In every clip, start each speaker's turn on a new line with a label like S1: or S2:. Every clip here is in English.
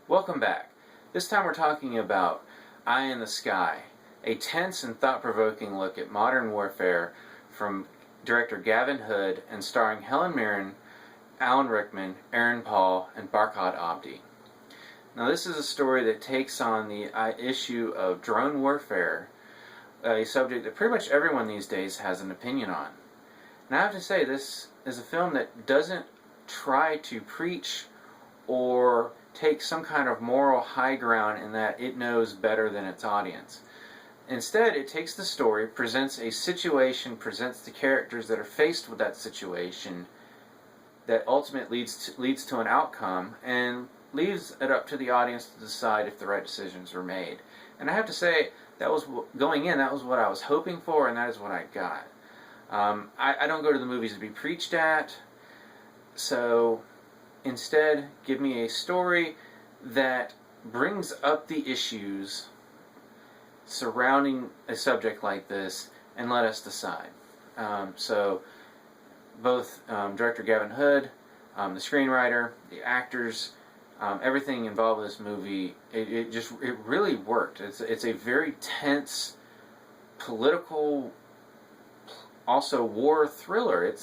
S1: Welcome back. This time we're talking about Eye in the Sky, a tense and thought-provoking look at modern warfare from director Gavin Hood and starring Helen Mirren, Alan Rickman, Aaron Paul, and Barkhad Abdi. Now this is a story that takes on the issue of drone warfare, a subject that pretty much everyone these days has an opinion on. And I have to say, this is a film that doesn't try to preach or take some kind of moral high ground in that it knows better than its audience. Instead, it takes the story, presents a situation, presents the characters that are faced with that situation that ultimately leads to an outcome, and leaves it up to the audience to decide if the right decisions were made. And I have to say, that was going in, that was what I was hoping for, and that is what I got. I don't go to the movies to be preached at, so instead, give me a story that brings up the issues surrounding a subject like this and let us decide. So both director Gavin Hood, the screenwriter, the actors, everything involved with this movie, it really worked. It's a very tense, political, also war thriller. It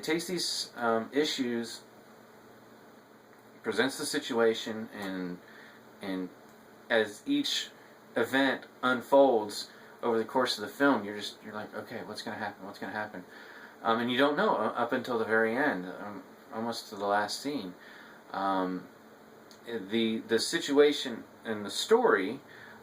S1: takes these issues, presents the situation, and as each event unfolds over the course of the film, you're like, okay, what's going to happen? What's going to happen? And you don't know up until the very end, almost to the last scene. The situation and the story,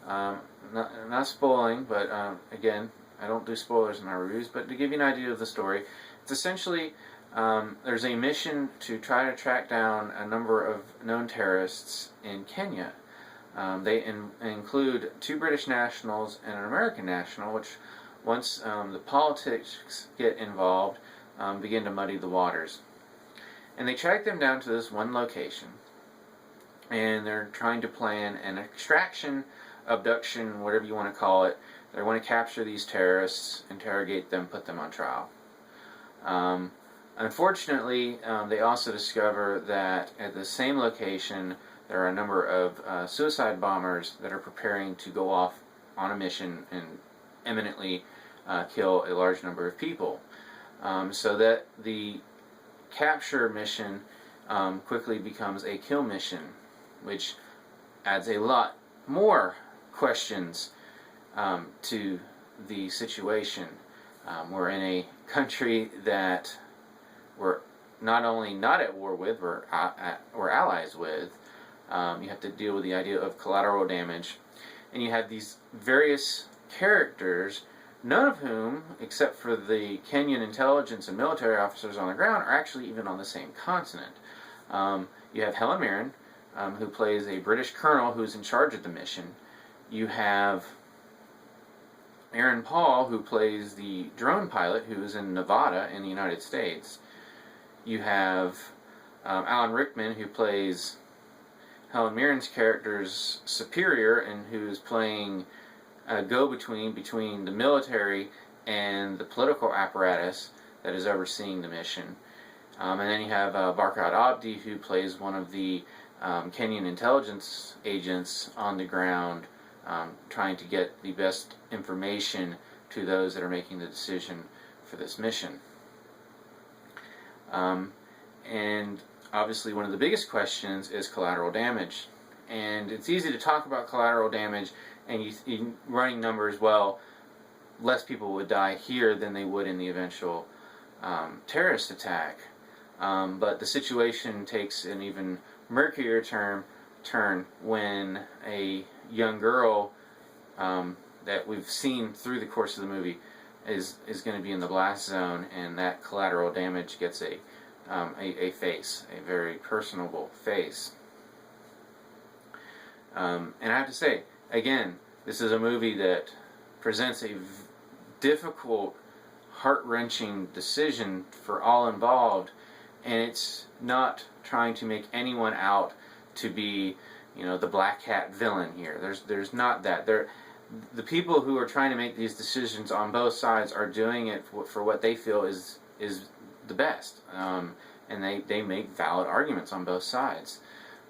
S1: not spoiling, but again, I don't do spoilers in my reviews, but to give you an idea of the story, it's essentially there's a mission to try to track down a number of known terrorists in Kenya. They include 2 British nationals and an American national, which once the politics get involved, begin to muddy the waters. And they track them down to this one location, and they're trying to plan an extraction, abduction, whatever you want to call it. They want to capture these terrorists, interrogate them, put them on trial. Unfortunately, they also discover that at the same location there are a number of suicide bombers that are preparing to go off on a mission and imminently kill a large number of people. So that the capture mission quickly becomes a kill mission, which adds a lot more questions to the situation. We're in a country that we're not only not at war with, we're allies with. You have to deal with the idea of collateral damage. And you have these various characters, none of whom, except for the Kenyan intelligence and military officers on the ground, are actually even on the same continent. You have Helen Mirren, who plays a British colonel who's in charge of the mission. You have Aaron Paul, who plays the drone pilot, who is in Nevada in the United States. You have Alan Rickman, who plays Helen Mirren's character's superior, and who's playing a go-between between the military and the political apparatus that is overseeing the mission. And then you have Barkhad Abdi, who plays one of the Kenyan intelligence agents on the ground, trying to get the best information to those that are making the decision for this mission. And obviously one of the biggest questions is collateral damage. And it's easy to talk about collateral damage, and you running numbers, well, less people would die here than they would in the eventual terrorist attack. But the situation takes an even murkier turn when a young girl that we've seen through the course of the movie is going to be in the blast zone, and that collateral damage gets a face, a very personable face. And I have to say, again, this is a movie that presents a difficult, heart-wrenching decision for all involved, and it's not trying to make anyone out to be, the black hat villain here. There's not that. The people who are trying to make these decisions on both sides are doing it for what they feel is the best, and they make valid arguments on both sides.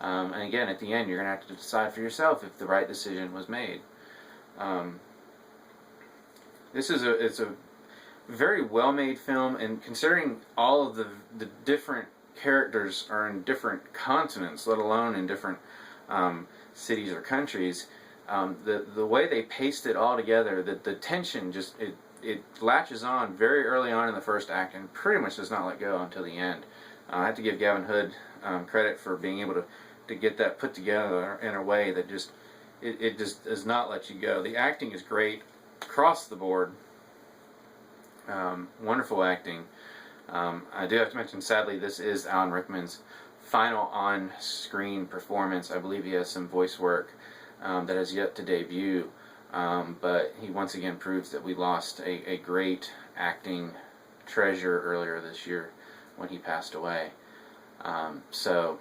S1: And again, at the end, you're going to have to decide for yourself if the right decision was made. It's a very well-made film, and considering all of the different characters are in different continents, let alone in different cities or countries, the way they paced it all together, the tension just it latches on very early on in the first act and pretty much does not let go until the end. I have to give Gavin Hood credit for being able to get that put together in a way that just it just does not let you go. The acting is great across the board. Wonderful acting. I do have to mention, sadly, this is Alan Rickman's final on-screen performance. I believe he has some voice work that has yet to debut, but he once again proves that we lost a great acting treasure earlier this year when he passed away. So,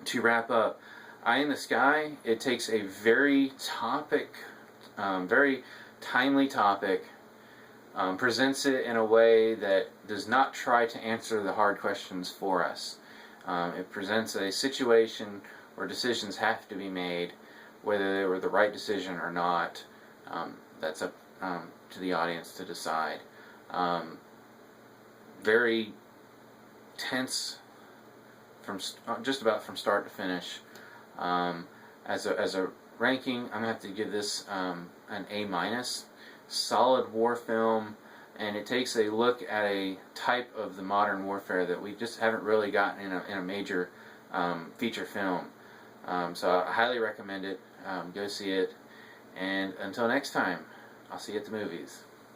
S1: to wrap up, Eye in the Sky, it takes a very timely topic, presents it in a way that does not try to answer the hard questions for us. It presents a situation where decisions have to be made, whether they were the right decision or not. That's up to the audience to decide. Very tense from just about from start to finish. As a ranking, I'm gonna have to give this an A-. Solid war film, and it takes a look at a type of the modern warfare that we just haven't really gotten in a major feature film. So I highly recommend it. Go see it, and until next time, I'll see you at the movies.